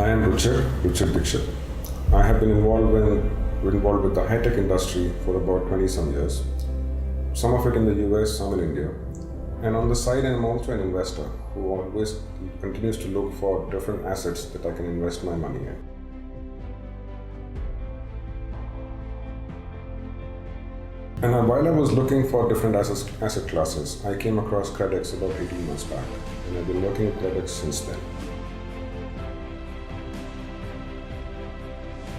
I am Ruchir Dixit. I have been involved with the high-tech industry for about 20 some years. Some of it in the US, some in India. And on the side, I'm also an investor who always continues to look for different assets that I can invest my money in. And while I was looking for different asset classes, I came across KredX about 18 months back, and I've been working with KredX since then.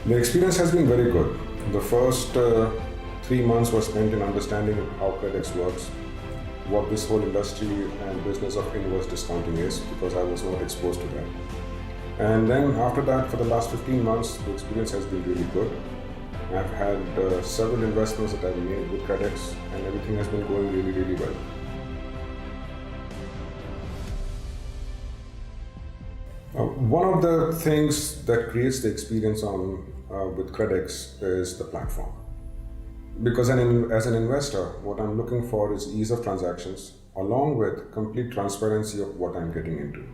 The experience has been very good. The first 3 months were spent in understanding how KredX works, what this whole industry and business of inverse discounting is, because I was not exposed to that. And then after that, for the last 15 months, the experience has been really good. I've had several investments that I've made with KredX, and everything has been going really, really well. One of the things that creates the experience with KredX is the platform. Because as an investor, what I'm looking for is ease of transactions, along with complete transparency of what I'm getting into.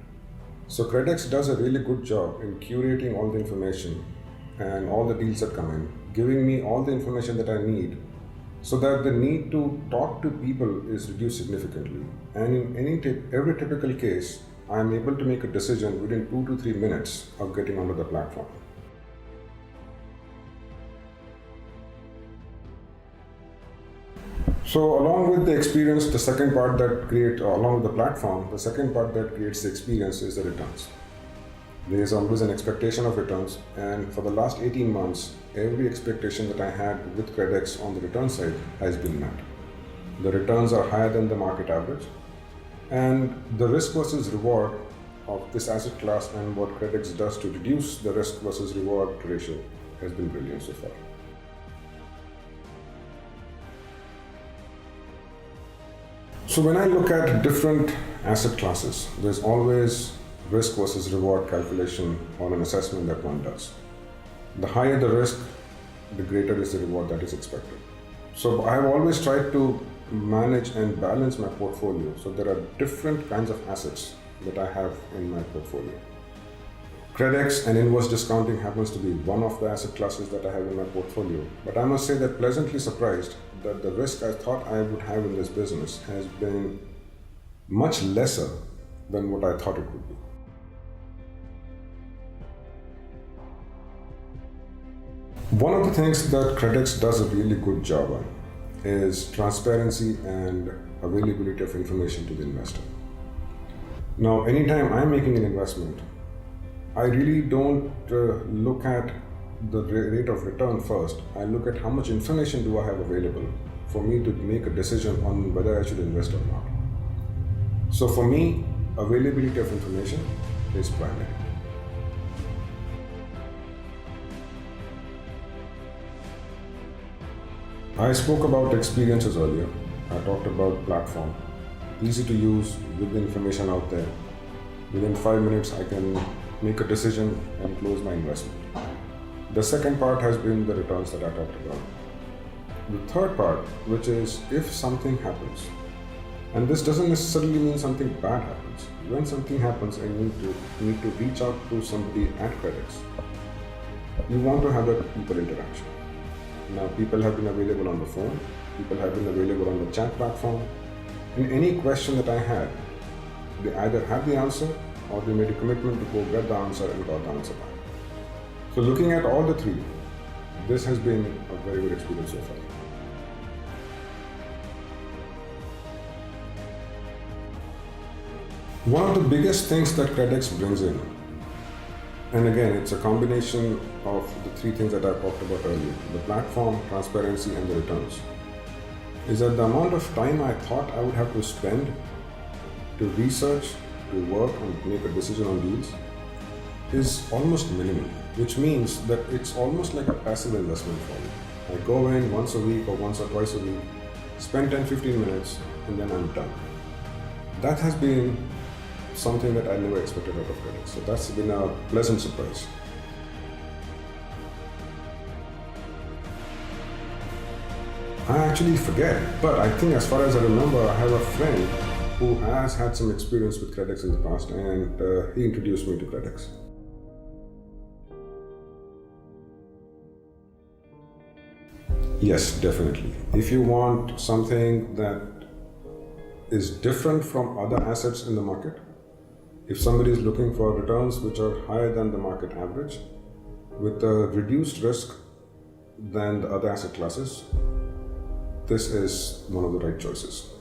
So KredX does a really good job in curating all the information and all the deals that come in, giving me all the information that I need, so that the need to talk to people is reduced significantly. And in every typical case, I'm able to make a decision within 2 to 3 minutes of getting onto the platform. So along with the experience, the second part that along with the platform, the second part that creates the experience is the returns. There is always an expectation of returns, and for the last 18 months, every expectation that I had with KredX on the return side has been met. The returns are higher than the market average, and the risk versus reward of this asset class and what KredX does to reduce the risk versus reward ratio has been brilliant so far. So when I look at different asset classes, there's always risk versus reward calculation or an assessment that one does. The higher the risk, the greater is the reward that is expected. So I have always tried to manage and balance my portfolio. So there are different kinds of assets that I have in my portfolio. KredX and inverse discounting happens to be one of the asset classes that I have in my portfolio. But I must say that pleasantly surprised that the risk I thought I would have in this business has been much lesser than what I thought it would be. One of the things that KredX does a really good job on is transparency and availability of information to the investor. Now, anytime I'm making an investment, I really don't look at the rate of return first. I look at how much information do I have available for me to make a decision on whether I should invest or not. So for me, availability of information is primary. I spoke about experiences earlier. I talked about platform. Easy to use with the information out there. Within 5 minutes, I can make a decision and close my investment. The second part has been the returns that I talked about. The third part, which is if something happens, and this doesn't necessarily mean something bad happens. When something happens and you need to reach out to somebody at KredX, you want to have that people interaction. Now, people have been available on the phone, people have been available on the chat platform. In any question that I had, they either had the answer or they made a commitment to go get the answer and got the answer back. So looking at all the three, this has been a very good experience so far. One of the biggest things that KredX brings in, and again, it's a combination of the three things that I talked about earlier, the platform, transparency, and the returns, is that the amount of time I thought I would have to spend to research, to work, and make a decision on deals is almost minimal, which means that it's almost like a passive investment for me. I go in once a week or once or twice a week, spend 10-15 minutes, and then I'm done. That has been something that I never expected out of KredX. So that's been a pleasant surprise. I actually forget, but I think as far as I remember, I have a friend who has had some experience with KredX in the past, and he introduced me to KredX. Yes, definitely. If you want something that is different from other assets in the market, if somebody is looking for returns which are higher than the market average with a reduced risk than the other asset classes, this is one of the right choices.